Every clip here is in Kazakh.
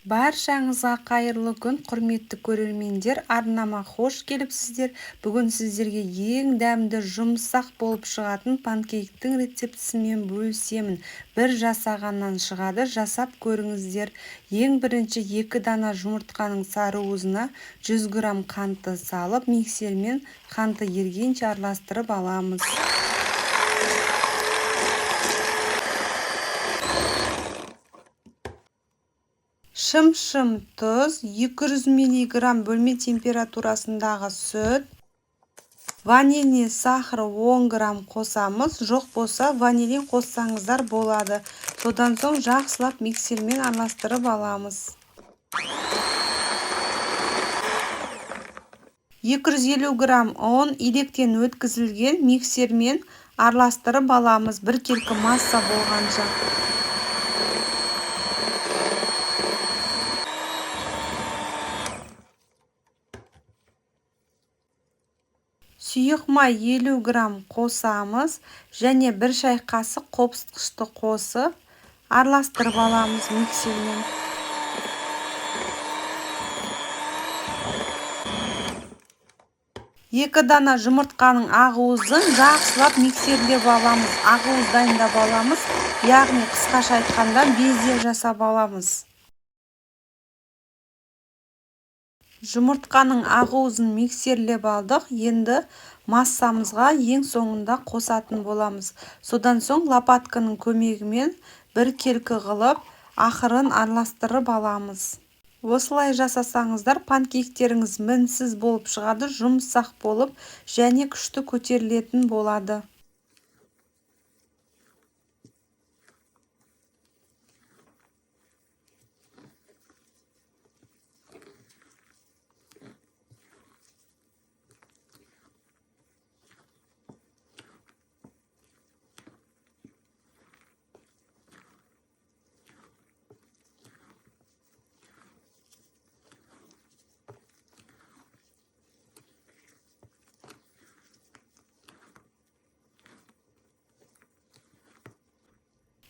Баршаңызға қайырлы күн, құрметті көрермендер. Арнама хош келіпсіздер. Бүгін сіздерге ең дәмді жұмсақ болып шығатын панкейктің рецептісімен бөлісемін. Бір жасағаннан шығады, жасап көріңіздер. Ең бірінші 2 дана жұмыртқаның сарыуызына 100 грамм қантты салып, миксермен қанты ергенше араластырып аламыз. Шым-шым тұз, 200 мг бөлме температурасындағы сүт, ванильный сахар 10 грамм қосамыз, жоқ болса ванилин қоссаңыздар болады. Содан соң жақсылап миксермен араластырып аламыз. 250 грамм ұн илектен өткізілген, миксермен араластырып аламыз, біркелкі масса болғанша. Сұйық май 50 грамм қосамыз және 1 шай қасық қопсытқышты қосып, араластырып аламыз миксермен. Екі дана жұмыртқаның ақуызын жақсылап миксерлеп аламыз. Ақуыз дайындап аламыз, яғни қысқаша айтқанда безе жасап аламыз. Жұмыртқаның ақуызын миксерлеп алдық. Енді массамызға ең соңында қосатын боламыз. Содан соң лопатканың көмегімен біркелкі қылып, ақырын араластырып аламыз. Осылай жасасаңыздар, панкейктеріңіз мінсіз болып шығады, жұмсақ болып және күшті көтерілетін болады.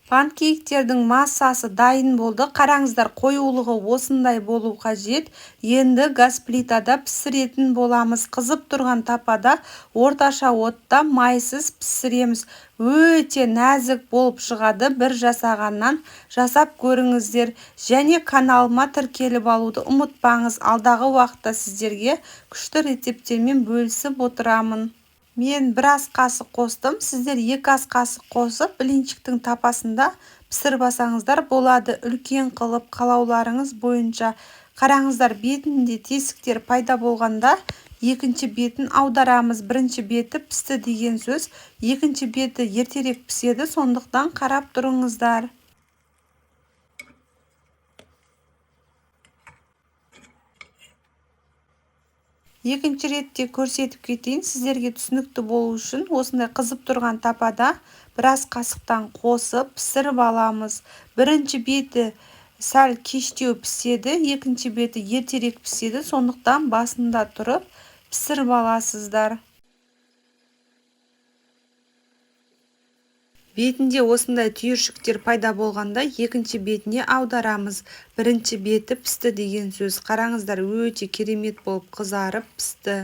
Панкейктердің массасы дайын болды. Қараңыздар, қоюлығы осындай болу қажет. Енді газ плитада пісіретін боламыз. Қызып тұрған тапада орташа отта майсыз пісіреміз. Өте нәзік болып шығады. Бір жасағаннан жасап көріңіздер. Және каналыма тіркеліп алуды ұмытпаңыз. Алдағы уақытта сіздерге күшті рецепттермен бөлісіп отырамын. Мен 1 ас қасық қостым. Сіздер 2 ас қасық қосып, блинчиктің тапасында пісіріп алсаңыздар болады. Үлкен қылып қалауларыңыз бойынша. Қараңыздар, бетінде тесіктер пайда болғанда, екінші бетін аударамыз. Бірінші беті пісті деген сөз, екінші беті ертерек піседі, сондықтан қарап тұрыңыздар. Екінші ретте көрсетіп кетейін, сіздерге түсінікті болу үшін осындай қызып тұрған тапада 1 ас қасықтан қосып пісіріп аламыз. Бірінші беті сәл кештеу піседі, екінші беті ертерек піседі, сондықтан басында тұрып пісіріп аласыздар. Бетінде осындай түйіршіктер пайда болғанда, екінші бетіне аударамыз. Бірінші беті пісті деген сөз. Қараңыздар, өте керемет болып қызарып пісті.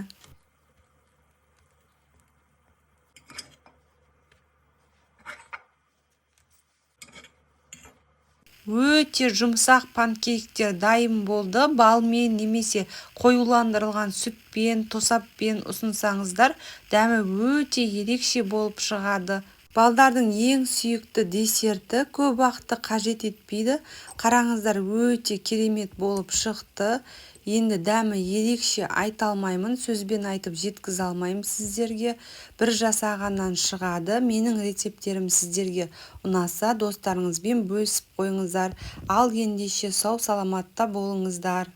Өте жұмсақ панкейктер дайын болды. Балмен немесе қоюландырылған сүтпен, тосаппен ұсынсаңыздар, дәмі өте ерекше болып шығады. Балдардың ең сүйікті десерті, көп уақытты қажет етпейді. Қараңыздар, өте керемет болып шықты. Енді дәмі ерекше айта алмаймын, сөзбен айтып жеткізе алмаймын сіздерге. Бір жасағаннан шығады. Менің рецепттерім сіздерге ұнаса, достарыңызбен бөлісіп қойыңыздар. Ал ендеше сау саламатта болыңыздар.